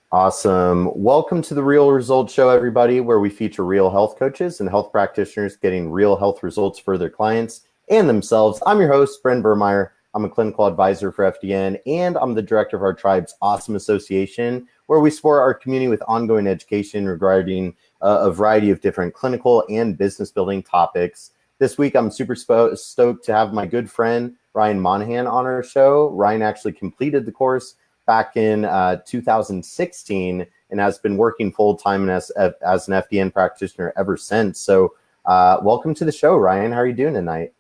Awesome. Welcome to the Real Results Show, everybody, where we feature real health coaches and health practitioners getting real health results for their clients and themselves. I'm your host, Bren Burmeyer. I'm a clinical advisor for FDN, and I'm the director of our tribe's awesome association, where we support our community with ongoing education regarding a variety of different clinical and business building topics. This week, I'm super stoked to have my good friend, Ryan Monahan, on our show. Ryan actually completed the course back in 2016 and has been working full-time as an FDN practitioner ever since. So welcome to the show, Ryan. How are you doing tonight?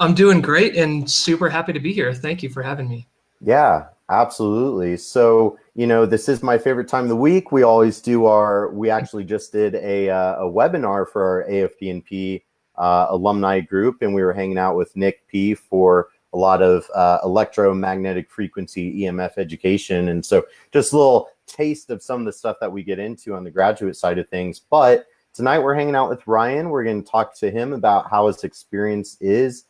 I'm doing great and super happy to be here. Thank you for having me. Yeah, absolutely. So, this is my favorite time of the week. We always do we actually just did a webinar for our AFDN-P alumni group, and we were hanging out with Nick P for a lot of electromagnetic frequency EMF education. And so just a little taste of some of the stuff that we get into on the graduate side of things. But tonight we're hanging out with Ryan. We're going to talk to him about how his experience is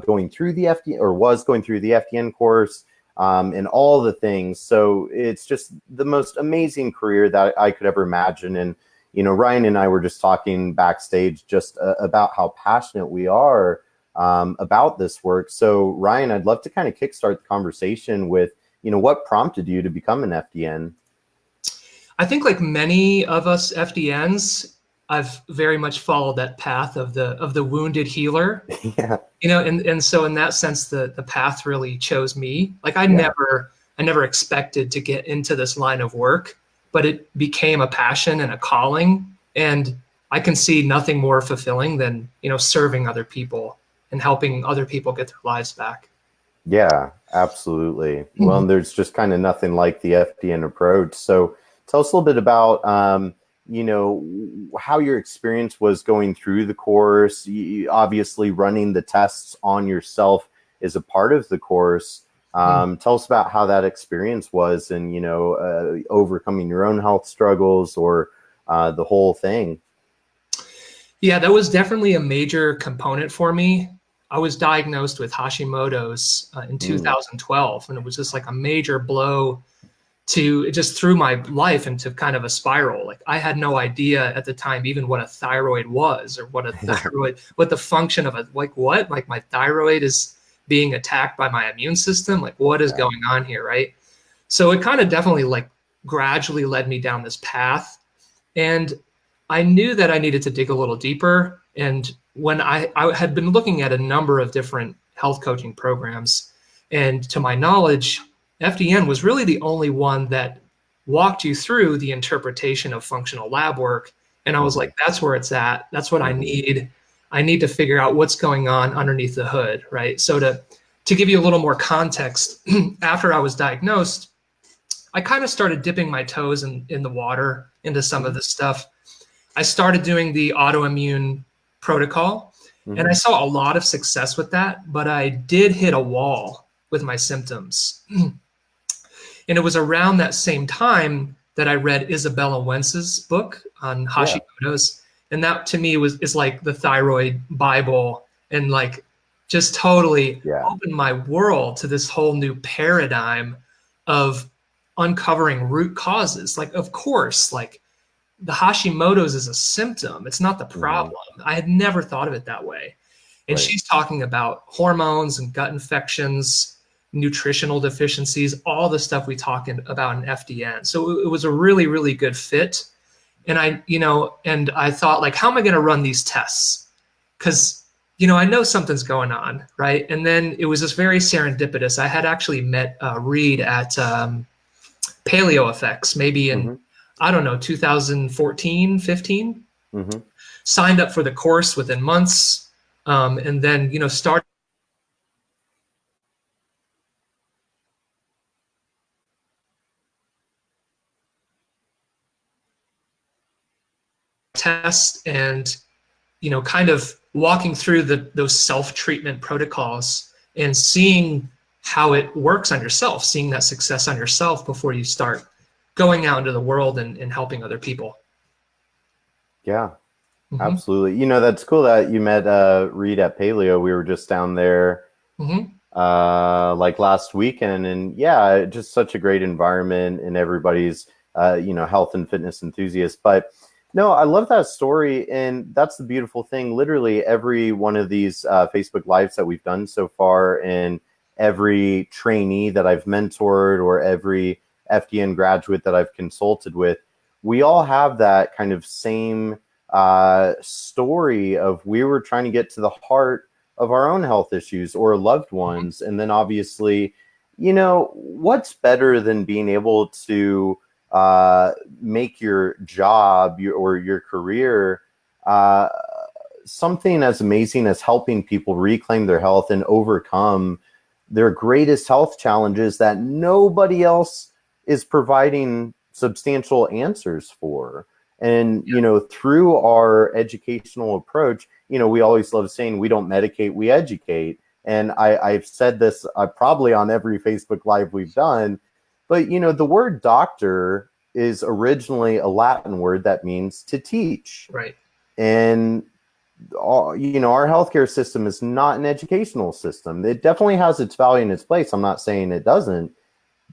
going through the FDN, or was going through the FDN course, and all the things. So it's just the most amazing career that I could ever imagine. And, Ryan and I were just talking backstage just about how passionate we are about this work. So Ryan, I'd love to kind of kickstart the conversation with, what prompted you to become an FDN? I think like many of us FDNs, I've very much followed that path of the wounded healer. Yeah. And so in that sense, the path really chose me. Like I never expected to get into this line of work, but it became a passion and a calling. And I can see nothing more fulfilling than, serving other people and helping other people get their lives back. Yeah, absolutely. Mm-hmm. Well, and there's just kind of nothing like the FDN approach. So tell us a little bit about, how your experience was going through the course. Obviously, running the tests on yourself is a part of the course. Tell us about how that experience was and, overcoming your own health struggles or the whole thing. Yeah, that was definitely a major component for me. I was diagnosed with Hashimoto's in 2012, and it was just like a major blow it just threw my life into kind of a spiral. Like I had no idea at the time even what a thyroid was, or what the function of like my thyroid is being attacked by my immune system. Like what is going on here, right? So it kind of definitely like gradually led me down this path, and I knew that I needed to dig a little deeper. And when I had been looking at a number of different health coaching programs, and to my knowledge, FDN was really the only one that walked you through the interpretation of functional lab work. And I was like, that's where it's at. That's what I need. I need to figure out what's going on underneath the hood, right? So to give you a little more context, after I was diagnosed, I kind of started dipping my toes in the water into some of this stuff. I started doing the autoimmune protocol, and I saw a lot of success with that, but I did hit a wall with my symptoms. And it was around that same time that I read Isabella Wentz's book on Hashimoto's. And that to me is like the thyroid Bible, and like just totally opened my world to this whole new paradigm of uncovering root causes. Like, of course, like the Hashimoto's is a symptom. It's not the problem. I had never thought of it that way. And she's talking about hormones and gut infections, nutritional deficiencies, all the stuff we talk about in FDN. So it was a really, really good fit. And I thought, like, how am I going to run these tests? Because, I know something's going on, right? And then it was just very serendipitous. I had actually met Reed at Paleo Effects, maybe in, 2014, 15. Signed up for the course within months. And then, started test and, kind of walking through those self-treatment protocols and seeing how it works on yourself, seeing that success on yourself before you start going out into the world and helping other people. Yeah, absolutely. That's cool that you met Reed at Paleo. We were just down there like last weekend, and just such a great environment, and everybody's health and fitness enthusiast. But no, I love that story. And that's the beautiful thing. Literally every one of these Facebook Lives that we've done so far, and every trainee that I've mentored, or every FDN graduate that I've consulted with, we all have that kind of same story of, we were trying to get to the heart of our own health issues or loved ones. And then obviously, what's better than being able to make your job or your career something as amazing as helping people reclaim their health and overcome their greatest health challenges that nobody else is providing substantial answers for. And, through our educational approach, we always love saying we don't medicate, we educate. And I've said this probably on every Facebook Live we've done, but, the word doctor is originally a Latin word that means to teach. Right. And, our healthcare system is not an educational system. It definitely has its value and its place. I'm not saying it doesn't,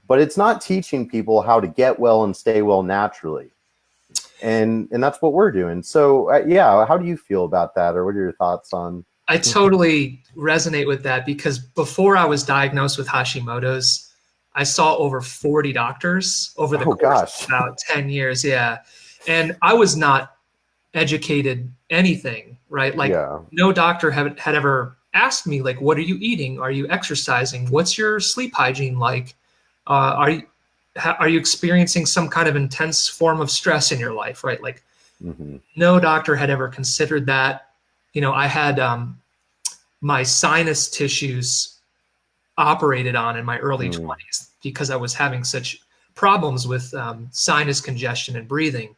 but it's not teaching people how to get well and stay well naturally. And that's what we're doing. So, how do you feel about that? Or what are your thoughts on? I totally resonate with that, because before I was diagnosed with Hashimoto's, I saw over 40 doctors over the course of about 10 years. Yeah. And I was not educated anything, right? Like no doctor had ever asked me, like, what are you eating? Are you exercising? What's your sleep hygiene like? Are you experiencing some kind of intense form of stress in your life, right? Like no doctor had ever considered that. I had my sinus tissues operated on in my early 20s because I was having such problems with sinus congestion and breathing.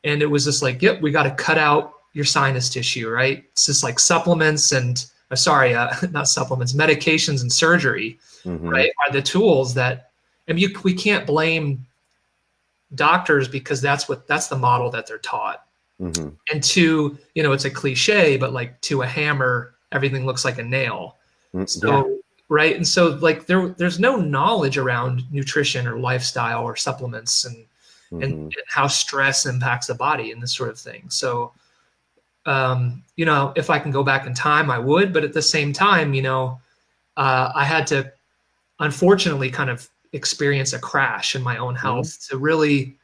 And it was just like, yep, we got to cut out your sinus tissue, right? It's just like supplements and, not supplements, medications and surgery, right, are the tools that, we can't blame doctors, because that's the model that they're taught. And to, it's a cliche, but like, to a hammer, everything looks like a nail. So, right. And so like there's no knowledge around nutrition or lifestyle or supplements and how stress impacts the body and this sort of thing. So, if I can go back in time, I would, but at the same time, I had to unfortunately kind of experience a crash in my own health to really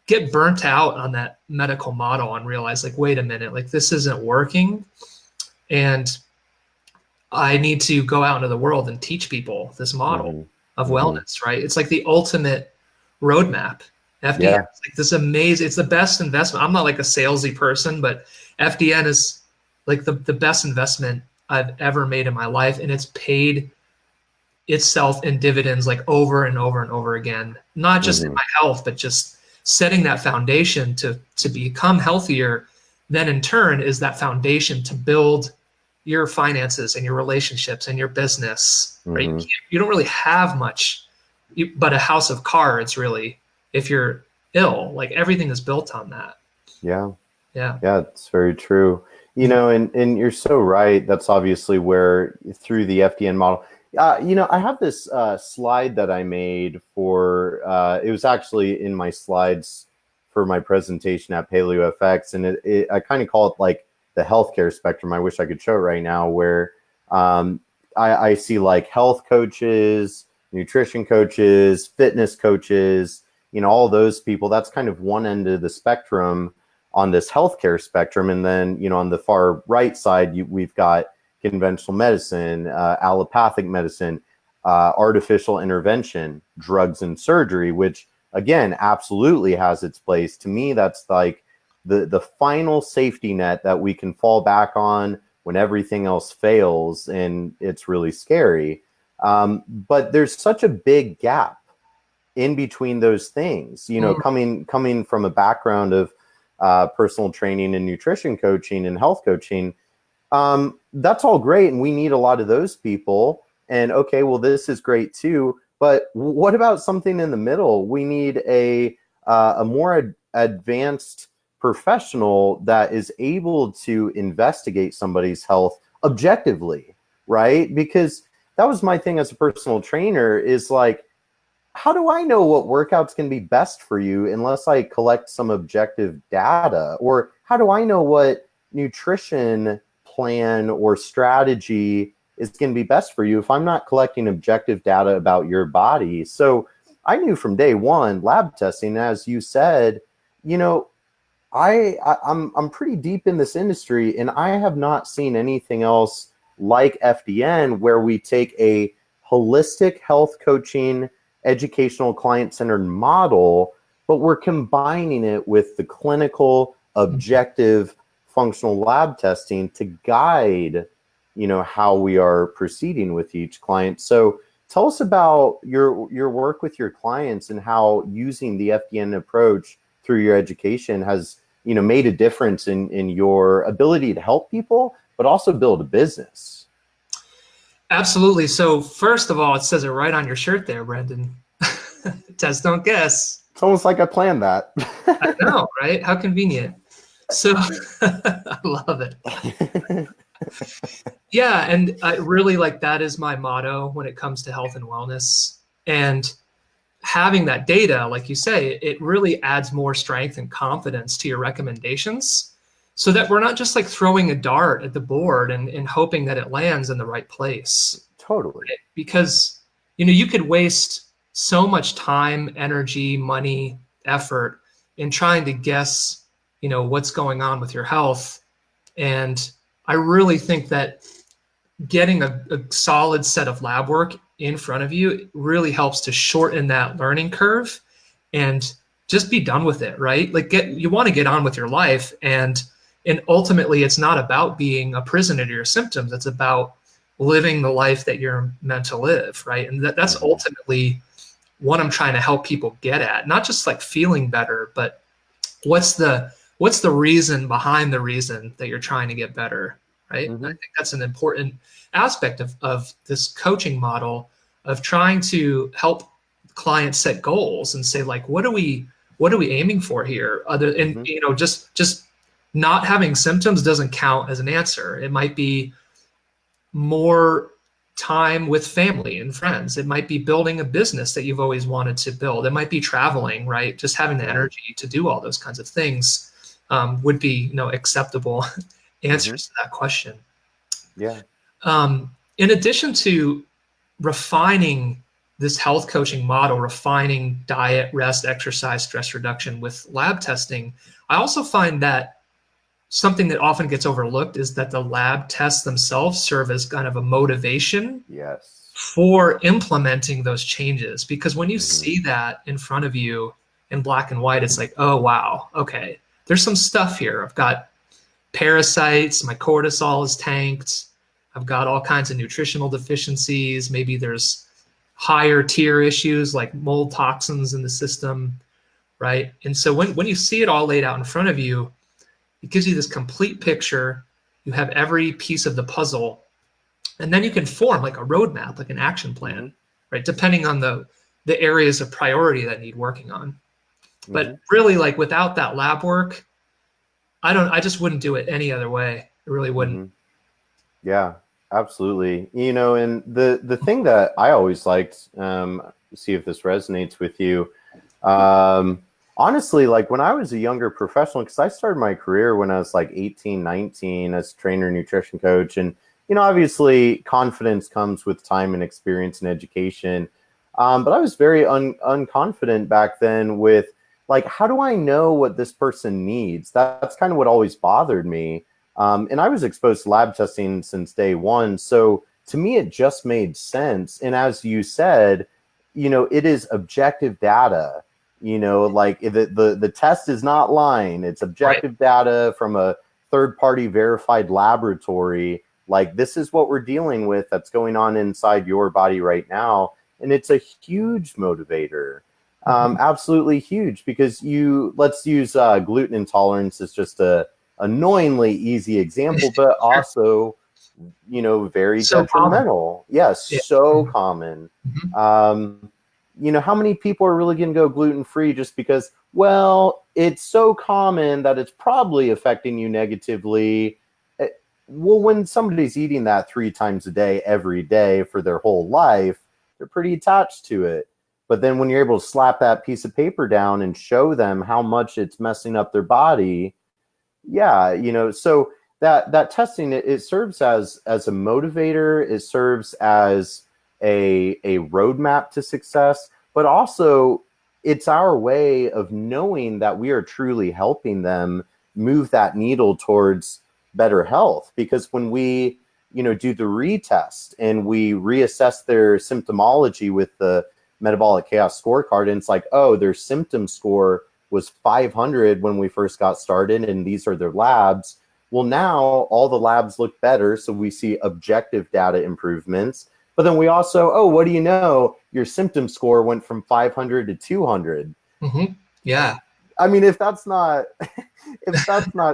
get burnt out on that medical model and realize, like, wait a minute, like, this isn't working. And I need to go out into the world and teach people this model of wellness, right? It's like the ultimate roadmap. FDN is like this amazing, it's the best investment. I'm not like a salesy person, but FDN is like the best investment I've ever made in my life. And it's paid itself in dividends like over and over and over again, not just in my health, but just setting that foundation to become healthier. Then in turn is that foundation to build your finances and your relationships and your business, right? You don't really have much, but a house of cards, really, if you're ill. Like, everything is built on that. Yeah. It's very true. And you're so right. That's obviously where, through the FDN model, I have this slide that I made for, it was actually in my slides for my presentation at PaleoFX, and I kind of call it like the healthcare spectrum. I wish I could show it right now, where I see like health coaches, nutrition coaches, fitness coaches, all those people. That's kind of one end of the spectrum on this healthcare spectrum. And then, on the far right side, we've got conventional medicine, allopathic medicine, artificial intervention, drugs and surgery, which again, absolutely has its place. To me, that's like the final safety net that we can fall back on when everything else fails, and it's really scary. But there's such a big gap in between those things, coming from a background of personal training and nutrition coaching and health coaching. That's all great, and we need a lot of those people. And okay, well, this is great too. But what about something in the middle? We need a more advanced professional that is able to investigate somebody's health objectively, right? Because that was my thing as a personal trainer, is like, how do I know what workouts can be best for you unless I collect some objective data? Or how do I know what nutrition plan or strategy is going to be best for you if I'm not collecting objective data about your body? So I knew from day one, lab testing, as you said, you know, I'm pretty deep in this industry, and I have not seen anything else like FDN, where we take a holistic health coaching, educational, client-centered model, but we're combining it with the clinical, objective, functional lab testing to guide, you know, how we are proceeding with each client. So tell us about your work with your clients and how using the FDN approach through your education has, you know, made a difference in your ability to help people, but also build a business. Absolutely. So first of all, it says it right on your shirt there, Brendan. Test, don't guess. It's almost like I planned that. I know, right? How convenient. So I love it. Yeah, and I really, like, that is my motto when it comes to health and wellness. And having that data, like you say, it really adds more strength and confidence to your recommendations, so that we're not just like throwing a dart at the board and hoping that it lands in the right place. Totally. Because, you know, you could waste so much time, energy, money, effort in trying to guess, you know, what's going on with your health. And I really think that getting a solid set of lab work in front of you really helps to shorten that learning curve and just be done with it, right? Like, you want to get on with your life, and ultimately it's not about being a prisoner to your symptoms. It's about living the life that you're meant to live, right? And that's ultimately what I'm trying to help people get at. Not just like feeling better, but what's the reason behind the reason that you're trying to get better, right? I think that's an important aspect of this coaching model, of trying to help clients set goals and say, like, what are we aiming for here? And you know, just not having symptoms doesn't count as an answer. It might be more time with family and friends. It might be building a business that you've always wanted to build. It might be traveling, right? Just having the energy to do all those kinds of things would be, you know, acceptable answers to that question. Yeah. In addition to refining this health coaching model, refining diet, rest, exercise, stress reduction with lab testing, I also find that something that often gets overlooked is that the lab tests themselves serve as kind of a motivation for implementing those changes. Because when you see that in front of you in black and white, it's like, oh, wow, okay, there's some stuff here. I've got parasites, my cortisol is tanked, I've got all kinds of nutritional deficiencies, maybe there's higher tier issues like mold toxins in the system, right? And so when you see it all laid out in front of you, it gives you this complete picture. You have every piece of the puzzle, and then you can form like a roadmap, like an action plan, right? Depending on the areas of priority that need working on. But really, like, without that lab work, I just wouldn't do it any other way. I really wouldn't. Yeah, absolutely. You know, and the thing that I always liked, see if this resonates with you, honestly, like when I was a younger professional, because I started my career when I was like 18, 19 as a trainer, nutrition coach. And, you know, obviously confidence comes with time and experience and education. But I was very unconfident back then with, like, how do I know what this person needs? That's kind of what always bothered me. And I was exposed to lab testing since day one. So to me, it just made sense. And as you said, you know, it is objective data. You know, like the test is not lying. It's objective data from a third-party verified laboratory. Like, this is what we're dealing with that's going on inside your body right now. And it's a huge motivator. Absolutely huge, because let's use gluten intolerance as just a annoyingly easy example, but also, you know, very detrimental. Yes, so common. You know, how many people are really going to go gluten-free just because, well, it's so common that it's probably affecting you negatively? Well, when somebody's eating that 3 times a day, every day for their whole life, they're pretty attached to it. But then when you're able to slap that piece of paper down and show them how much it's messing up their body, yeah, so that testing, it serves as a motivator, it serves as a roadmap to success, but also it's our way of knowing that we are truly helping them move that needle towards better health. Because when we, do the retest and we reassess their symptomology with the metabolic chaos scorecard, and it's like, oh, their symptom score was 500 when we first got started, and these are their labs. Well, now all the labs look better, so we see objective data improvements. But then we also, oh, what do you know? Your symptom score went from 500 to 200. Mm-hmm. Yeah. I mean, if that's not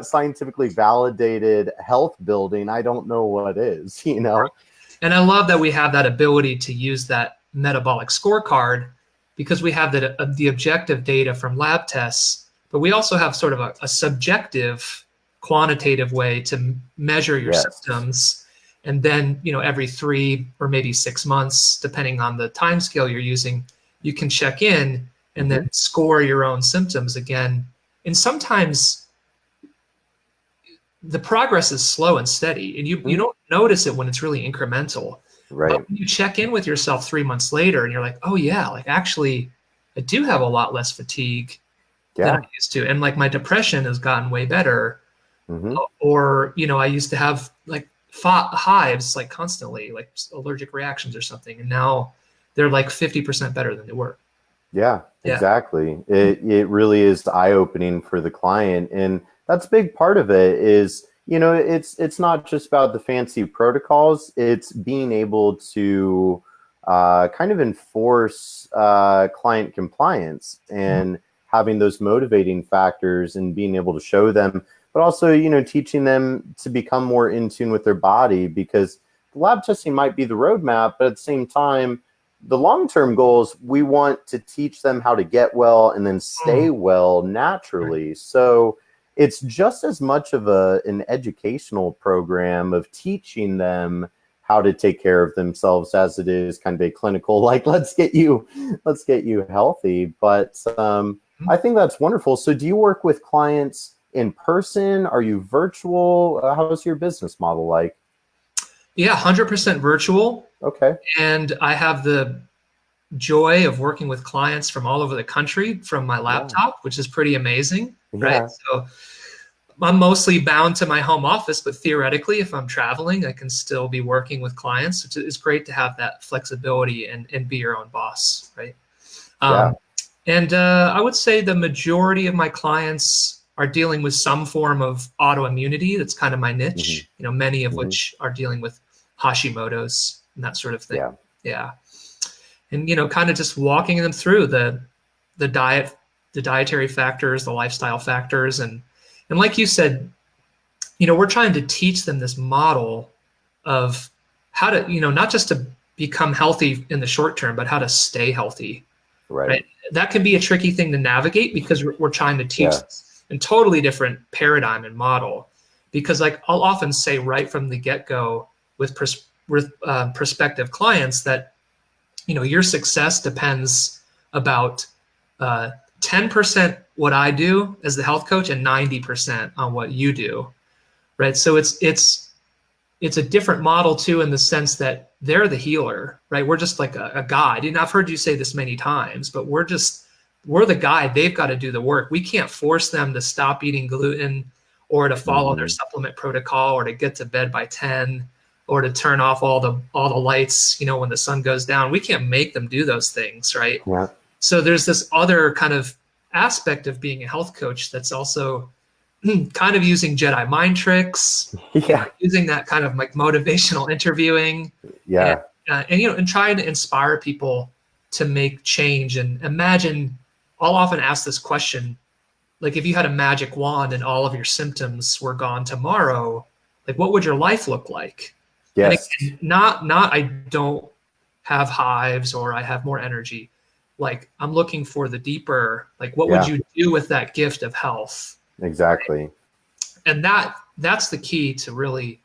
scientifically validated health building, I don't know what is, And I love that we have that ability to use that metabolic scorecard, because we have the objective data from lab tests, but we also have sort of a subjective, quantitative way to measure your symptoms. And then, every 3 or maybe 6 months, depending on the time scale you're using, you can check in and then score your own symptoms again. And sometimes the progress is slow and steady, and you don't notice it when it's really incremental. Right. But when you check in with yourself 3 months later and you're like, oh yeah, like actually I do have a lot less fatigue than I used to. And like my depression has gotten way better. Or, I used to have like hives like constantly, like allergic reactions or something. And now they're like 50% better than they were. Yeah, exactly. It really is eye-opening for the client. And that's a big part of it is, it's not just about the fancy protocols. It's being able to kind of enforce client compliance and having those motivating factors and being able to show them, but also, teaching them to become more in tune with their body, because the lab testing might be the roadmap, but at the same time, the long-term goals, we want to teach them how to get well and then stay well naturally. So it's just as much of an educational program of teaching them how to take care of themselves as it is kind of a clinical, like, let's get you healthy. But I think that's wonderful. So do you work with clients in person? Are you virtual? How's your business model like? Yeah, 100% virtual. Okay. And I have the joy of working with clients from all over the country from my laptop, which is pretty amazing, right? So I'm mostly bound to my home office, but theoretically, if I'm traveling, I can still be working with clients, which is great to have that flexibility and be your own boss, right? And I would say the majority of my clients are dealing with some form of autoimmunity. That's kind of my niche, many of which are dealing with Hashimoto's and that sort of thing. Yeah. And, kind of just walking them through the diet, the dietary factors, the lifestyle factors. And like you said, we're trying to teach them this model of how to, not just to become healthy in the short term, but how to stay healthy. Right. That can be a tricky thing to navigate, because we're trying to teach a totally different paradigm and model. Because like I'll often say right from the get-go with prospective clients that, your success depends about 10% what I do as the health coach and 90% on what you do, right? So it's a different model too, in the sense that they're the healer, right? We're just like a guide. And I've heard you say this many times, but we're the guide. They've got to do the work. We can't force them to stop eating gluten or to follow their supplement protocol or to get to bed by 10 or to turn off all the lights, when the sun goes down. We can't make them do those things, right? Yeah. So there's this other kind of aspect of being a health coach that's also kind of using Jedi mind tricks, using that kind of like motivational interviewing, and trying to inspire people to make change. And imagine, I'll often ask this question, like if you had a magic wand and all of your symptoms were gone tomorrow, like what would your life look like? Yes. And again, not I don't have hives or I have more energy. Like I'm looking for the deeper, like what would you do with that gift of health? Exactly. Right? And that's the key to really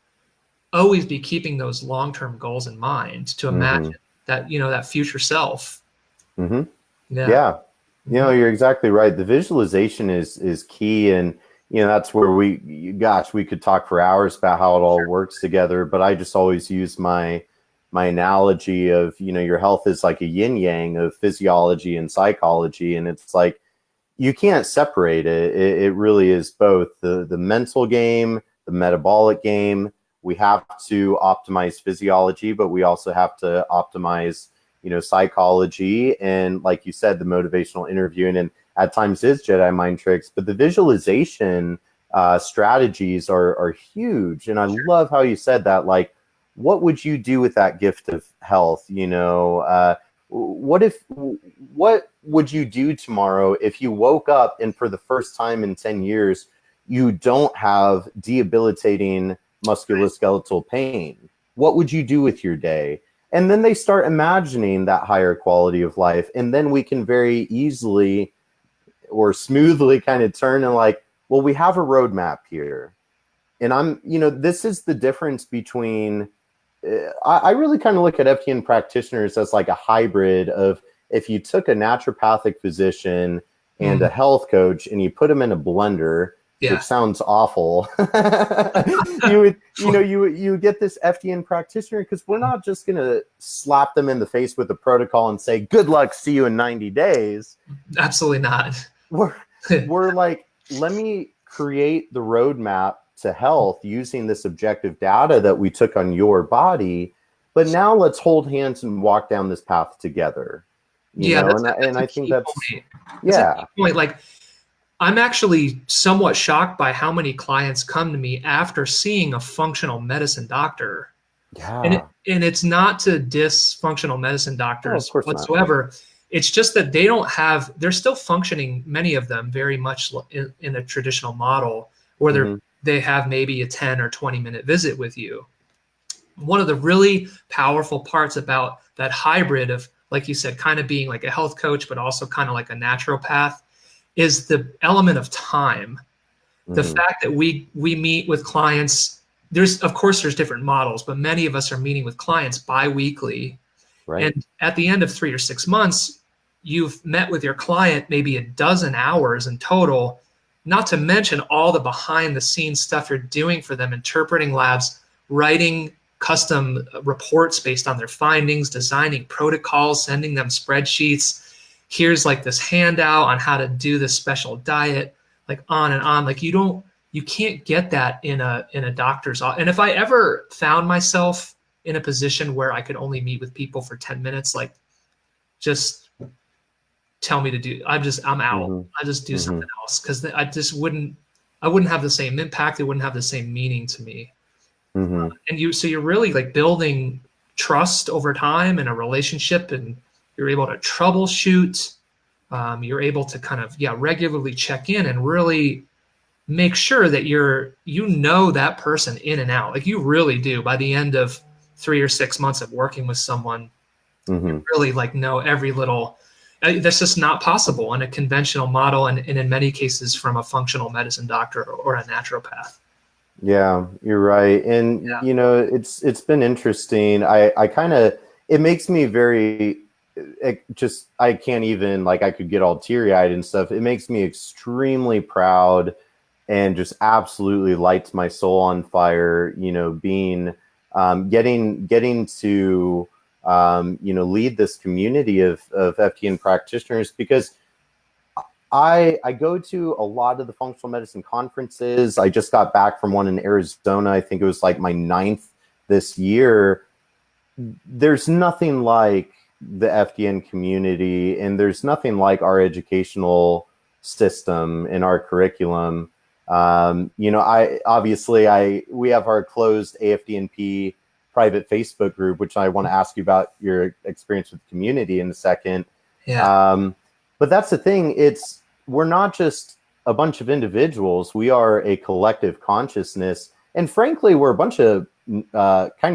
always be keeping those long-term goals in mind, to imagine that, that future self. Yeah. You're exactly right. The visualization is key. And, that's where we could talk for hours about how it all works together. But I just always use my analogy of, your health is like a yin yang of physiology and psychology. And it's like, you can't separate it. It really is both the mental game, the metabolic game. We have to optimize physiology, but we also have to optimize, psychology. And like you said, the motivational interviewing and at times is Jedi mind tricks, but the visualization strategies are huge. And I love how you said that, like, what would you do with that gift of health? What would you do tomorrow if you woke up and for the first time in 10 years, you don't have debilitating musculoskeletal pain? What would you do with your day? And then they start imagining that higher quality of life. And then we can very easily or smoothly kind of turn and like, well, we have a roadmap here. And this is the difference between, I really kind of look at FDN practitioners as like a hybrid of, if you took a naturopathic physician and a health coach and you put them in a blender, which sounds awful, you would get this FDN practitioner, because we're not just going to slap them in the face with a protocol and say, good luck, see you in 90 days. Absolutely not. We're like, let me create the roadmap to health using this objective data that we took on your body. But now let's hold hands and walk down this path together. I think that's a key point. Like, I'm actually somewhat shocked by how many clients come to me after seeing a functional medicine doctor. And it's not to diss functional medicine doctors whatsoever. Not. It's just that they're still functioning, many of them, very much in a traditional model where they have maybe a 10 or 20-minute visit with you. One of the really powerful parts about that hybrid of, like you said, kind of being like a health coach, but also kind of like a naturopath, is the element of time. The fact that we meet with clients, there's different models, but many of us are meeting with clients bi-weekly. Right. And at the end of 3 or 6 months, you've met with your client maybe a dozen hours in total, not to mention all the behind the scenes stuff you're doing for them, interpreting labs, writing custom reports based on their findings, designing protocols, sending them spreadsheets. Here's like this handout on how to do this special diet, like on and on. Like you can't get that in a doctor's office. And if I ever found myself in a position where I could only meet with people for 10 minutes, like, just tell me to do, I'm out. I just do something else, because I wouldn't have the same impact. It wouldn't have the same meaning to me. So you're really like building trust over time and a relationship, and you're able to troubleshoot. You're able to kind of, regularly check in and really make sure that that person in and out. Like, you really do. By the end of 3 or 6 months of working with someone, you really like know every little. That's just not possible in a conventional model, and in many cases from a functional medicine doctor or a naturopath. Yeah, you're right. And, it's been interesting. It makes me very, I can't even, like, I could get all teary-eyed and stuff. It makes me extremely proud and just absolutely lights my soul on fire, being, getting to, lead this community of FDN practitioners, because I go to a lot of the functional medicine conferences. I just got back from one in Arizona. I think it was like my 9th this year. There's nothing like the FDN community, and there's nothing like our educational system and our curriculum. We have our closed AFDNP private Facebook group, which I want to ask you about your experience with the community in a second. But that's the thing. We're not just a bunch of individuals. We are a collective consciousness. And frankly, we're a bunch of kind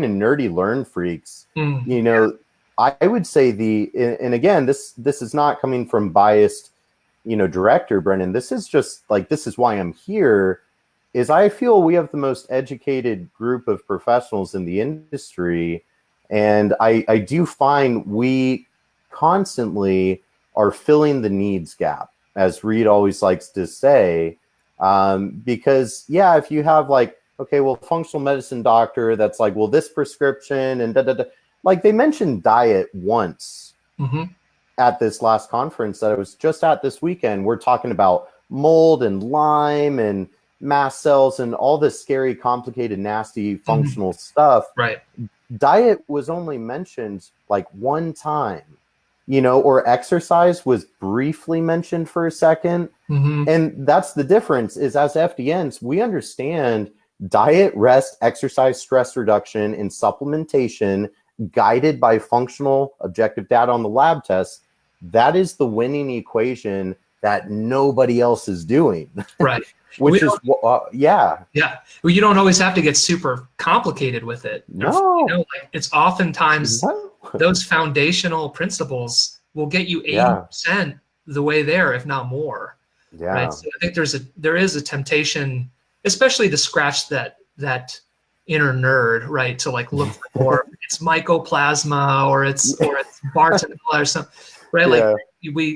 of nerdy learn freaks. I would say and again, this is not coming from biased, director, Brennan. This is just like, this is why I'm here, is I feel we have the most educated group of professionals in the industry. And I do find we constantly are filling the needs gap, as Reed always likes to say. Because yeah, if you have like, okay, well, functional medicine doctor that's like, well, this prescription and da da da, like they mentioned diet once at this last conference that I was just at this weekend. We're talking about mold and Lyme and mast cells and all this scary, complicated, nasty functional stuff. Right. Diet was only mentioned like one time, you know, or exercise was briefly mentioned for a second. And that's the difference is as FDNs, we understand diet, rest, exercise, stress reduction, and supplementation guided by functional objective data on the lab tests. That is the winning equation that nobody else is doing. Right. Which is, yeah. Yeah. Well, you don't always have to get super complicated with it. No. You know, like it's oftentimes those foundational principles will get you 80% the way there, if not more. Yeah. Right? So I think there is a temptation, especially to scratch that inner nerd, right? To like look for it's mycoplasma or it's Bartonella or something, right? Like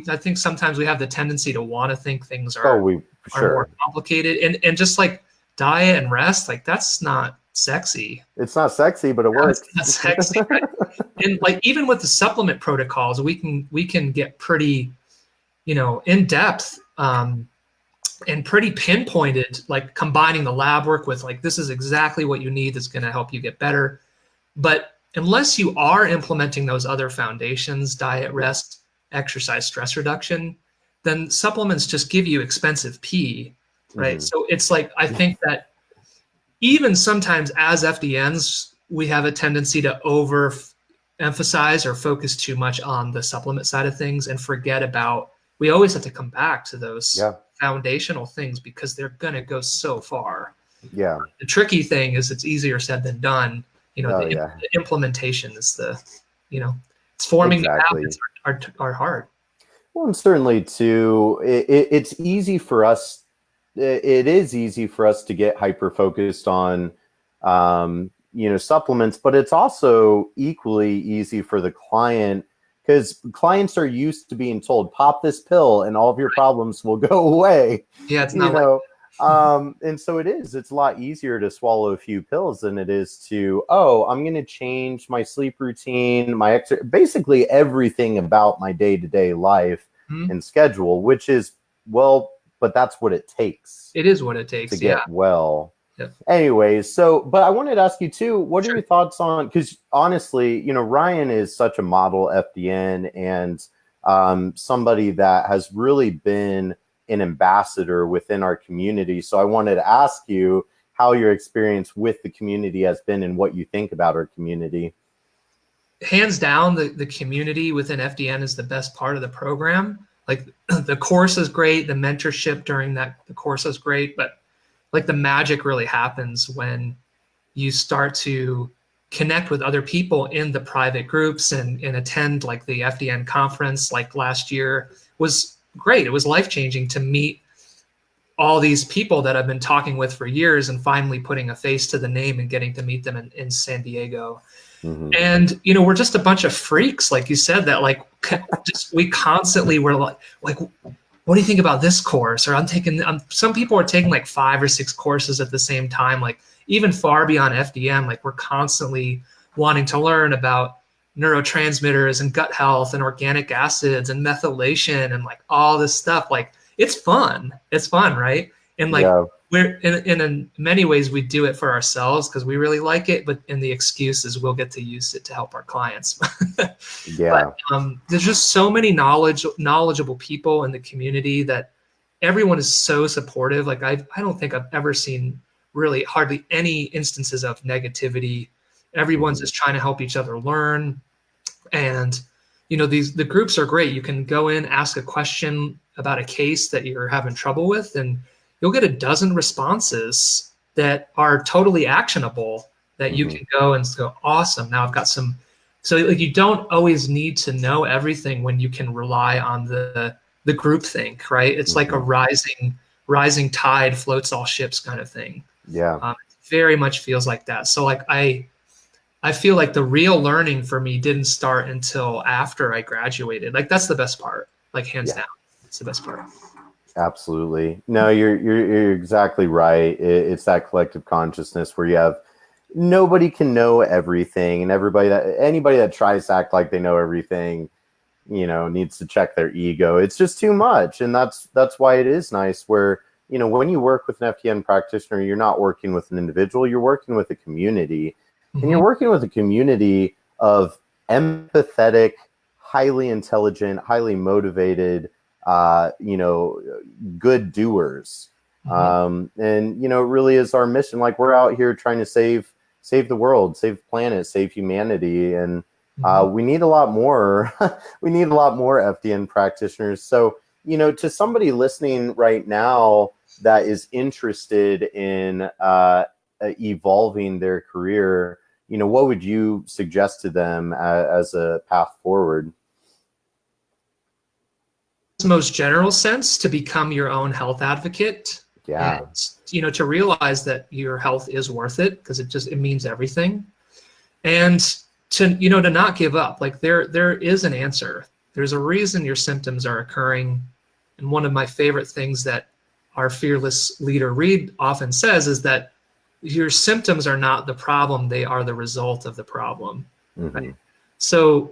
I think sometimes we have the tendency to want to think things are more complicated, and just like diet and rest, like that's not sexy. It's not sexy, but it works. It's not sexy, right? And like even with the supplement protocols, we can get pretty, you know, in depth and pretty pinpointed, like combining the lab work with like this is exactly what you need that's going to help you get better. But unless you are implementing those other foundations, diet, rest, exercise, stress reduction, then supplements just give you expensive P, right? So it's like, I think that even sometimes as FDNs, we have a tendency to overemphasize or focus too much on the supplement side of things and forget about, we always have to come back to those foundational things because they're going to go so far. Yeah. The tricky thing is it's easier said than done. You know, the implementation is it's forming the habits are hard. Well, and certainly too, it's easy for us. It is easy for us to get hyper focused on, supplements, but it's also equally easy for the client because clients are used to being told, pop this pill and all of your problems will go away. Yeah, it's not and so it's a lot easier to swallow a few pills than it is to, I'm going to change my sleep routine, basically everything about my day-to-day life and schedule, which is, but that's what it takes. It is what it takes to get well. Yep. Anyways, but I wanted to ask you too, what are your thoughts on, because honestly, Ryan is such a model FDN and somebody that has really been an ambassador within our community. So I wanted to ask you how your experience with the community has been and what you think about our community. Hands down, the community within FDN is the best part of the program. Like the course is great. The mentorship during the course is great, but like the magic really happens when you start to connect with other people in the private groups and attend like the FDN conference like last year was great. It was life-changing to meet all these people that I've been talking with for years and finally putting a face to the name and getting to meet them in San Diego. And, we're just a bunch of freaks, like you said, that like we constantly were like, what do you think about this course? Or some people are taking like 5 or 6 courses at the same time, like even far beyond FDN, like we're constantly wanting to learn about neurotransmitters and gut health and organic acids and methylation and like all this stuff. Like it's fun, right? And like we're in many ways we do it for ourselves because we really like it, but in the excuse is we'll get to use it to help our clients. But there's just so many knowledgeable people in the community that everyone is so supportive. Like I don't think I've ever seen really hardly any instances of negativity. Everyone's just trying to help each other learn. And, the groups are great. You can go in, ask a question about a case that you're having trouble with, and you'll get a dozen responses that are totally actionable that you can go and go, awesome. Now I've got some. So like you don't always need to know everything when you can rely on the group think, right? It's like a rising tide floats all ships kind of thing. Yeah. It very much feels like that. So like I feel like the real learning for me didn't start until after I graduated. Like that's the best part. like hands down. It's the best part. Absolutely. No, you're exactly right. It's that collective consciousness where you have nobody can know everything, and anybody that tries to act like they know everything, needs to check their ego. It's just too much, and that's why it is nice where when you work with an FDN practitioner, you're not working with an individual, you're working with a community, and you're working with a community of empathetic, highly intelligent, highly motivated, good doers. And it really is our mission. Like, we're out here trying to save the world, save the planet, save humanity, and we need a lot more. We need a lot more FDN practitioners. So, to somebody listening right now that is interested in evolving their career, what would you suggest to them as a path forward? Most general sense, to become your own health advocate. Yeah. And, to realize that your health is worth it, because it means everything. And to not give up. Like, there is an answer. There's a reason your symptoms are occurring. And one of my favorite things that our fearless leader Reed often says is that your symptoms are not the problem, they are the result of the problem. Right? So,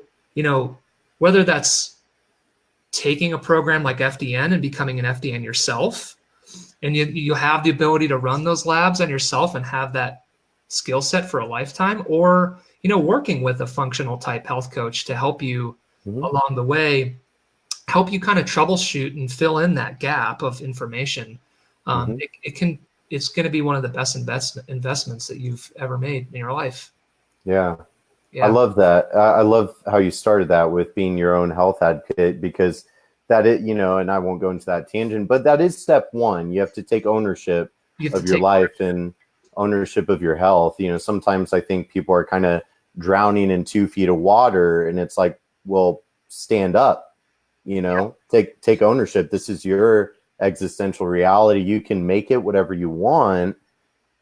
whether that's taking a program like FDN and becoming an FDN yourself, and you have the ability to run those labs on yourself and have that skill set for a lifetime, or working with a functional type health coach to help you along the way, help you kind of troubleshoot and fill in that gap of information. It's going to be one of the best investments that you've ever made in your life. Yeah. I love that. I love how you started that with being your own health advocate, because that is, and I won't go into that tangent, but that is step one. You have to take ownership of your life and ownership of your health. Sometimes I think people are kind of drowning in 2 feet of water, and it's like, well, stand up, take ownership. This is your existential reality. You can make it whatever you want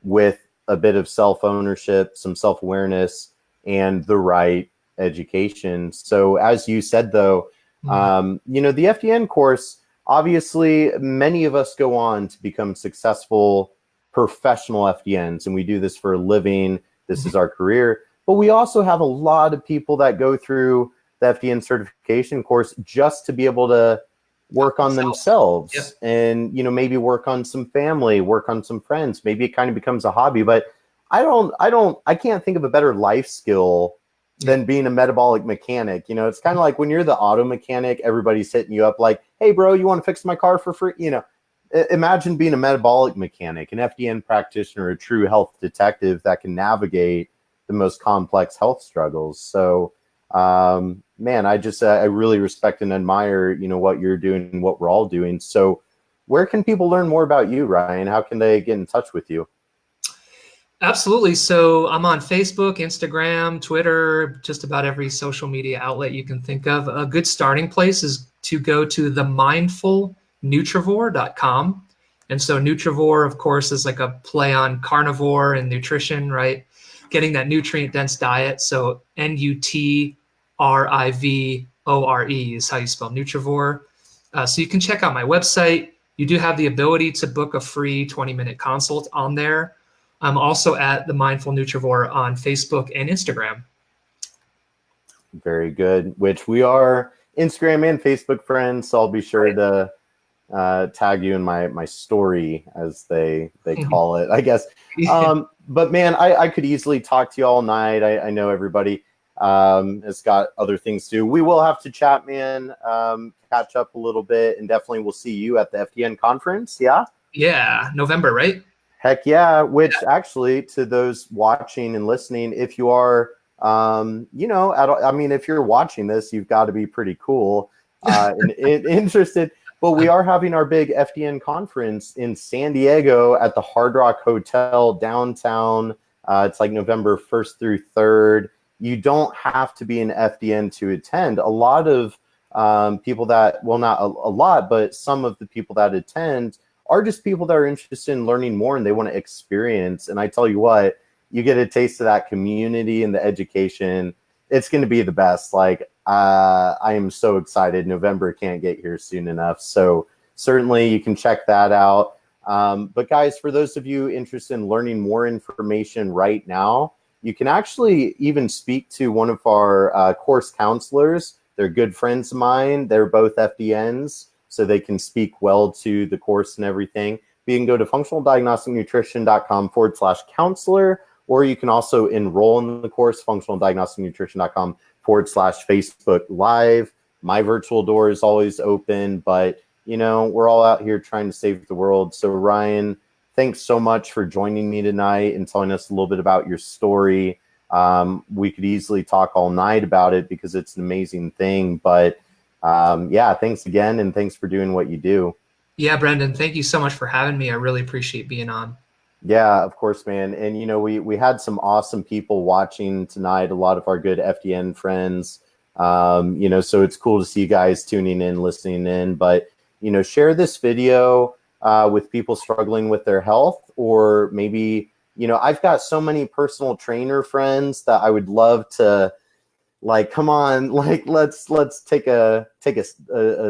with a bit of self-ownership, some self-awareness, and the right education. So as you said, though, the FDN course, obviously many of us go on to become successful professional FDNs, and we do this for a living. This is our career. But we also have a lot of people that go through the FDN certification course just to be able to work on themselves and, maybe work on some family, work on some friends. Maybe it kind of becomes a hobby, but I can't think of a better life skill than being a metabolic mechanic. It's kind of like when you're the auto mechanic, everybody's hitting you up like, hey bro, you want to fix my car for free? Imagine being a metabolic mechanic, an FDN practitioner, a true health detective that can navigate the most complex health struggles. So, man, I really respect and admire, what you're doing and what we're all doing. So where can people learn more about you, Ryan? How can they get in touch with you? Absolutely. So I'm on Facebook, Instagram, Twitter, just about every social media outlet you can think of. A good starting place is to go to themindfulnutrivore.com. And so Nutrivore, of course, is like a play on carnivore and nutrition, right? Getting that nutrient-dense diet. So Nutrivore is how you spell Nutrivore. So you can check out my website. You do have the ability to book a free 20-minute consult on there. I'm also at the Mindful Nutrivore on Facebook and Instagram. Very good. Which we are Instagram and Facebook friends, so I'll be sure to tag you in my story, as they call it, I guess. But man, I could easily talk to you all night. I know everybody has got other things to do. We will have to chat, man, catch up a little bit, and definitely we'll see you at the FDN conference. Yeah? Yeah, November, right? Heck yeah, which actually, to those watching and listening, if you are, if you're watching this, you've got to be pretty cool and interested. But we are having our big FDN conference in San Diego at the Hard Rock Hotel downtown. It's like November 1st through 3rd. You don't have to be an FDN to attend. A lot of people that, well, not a lot, but some of the people that attend are just people that are interested in learning more and they want to experience. And I tell you what, you get a taste of that community and the education it's going to be the best. Like, I am so excited. November can't get here soon enough. So certainly you can check that out. But guys, for those of you interested in learning more information right now, you can actually even speak to one of our course counselors. They're good friends of mine. They're both FDNs, so they can speak well to the course and everything. You can go to functionaldiagnosticnutrition.com/counselor, or you can also enroll in the course, functionaldiagnosticnutrition.com/Facebook Live. My virtual door is always open, but you know, we're all out here trying to save the world. So Ryan, thanks so much for joining me tonight and telling us a little bit about your story. We could easily talk all night about it because it's an amazing thing, but yeah, thanks again. And thanks for doing what you do. Yeah, Brendan, thank you so much for having me. I really appreciate being on. Yeah, of course, man. And, you know, we had some awesome people watching tonight, a lot of our good FDN friends, you know, so it's cool to see you guys tuning in, listening in, but, you know, share this video with people struggling with their health, or maybe, you know, I've got so many personal trainer friends that I would love to, like, come on, like, let's take a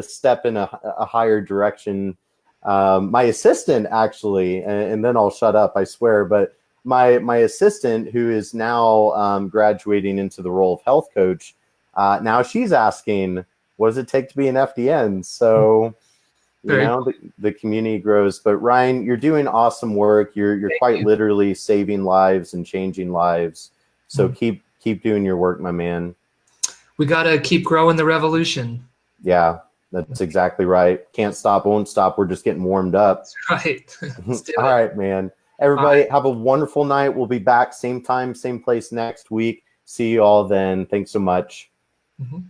step in a higher direction. My assistant actually, and then I'll shut up, I swear, but my assistant, who is now graduating into the role of health coach, now she's asking, what does it take to be an FDN? So, you know, the community grows. But Ryan, you're doing awesome work. You're quite literally saving lives and changing lives. So keep doing your work, my man. We got to keep growing the revolution. Yeah, that's exactly right. Can't stop, won't stop. We're just getting warmed up. That's right. All right, man. Everybody have a wonderful night. We'll be back same time, same place next week. See you all then. Thanks so much. Mm-hmm.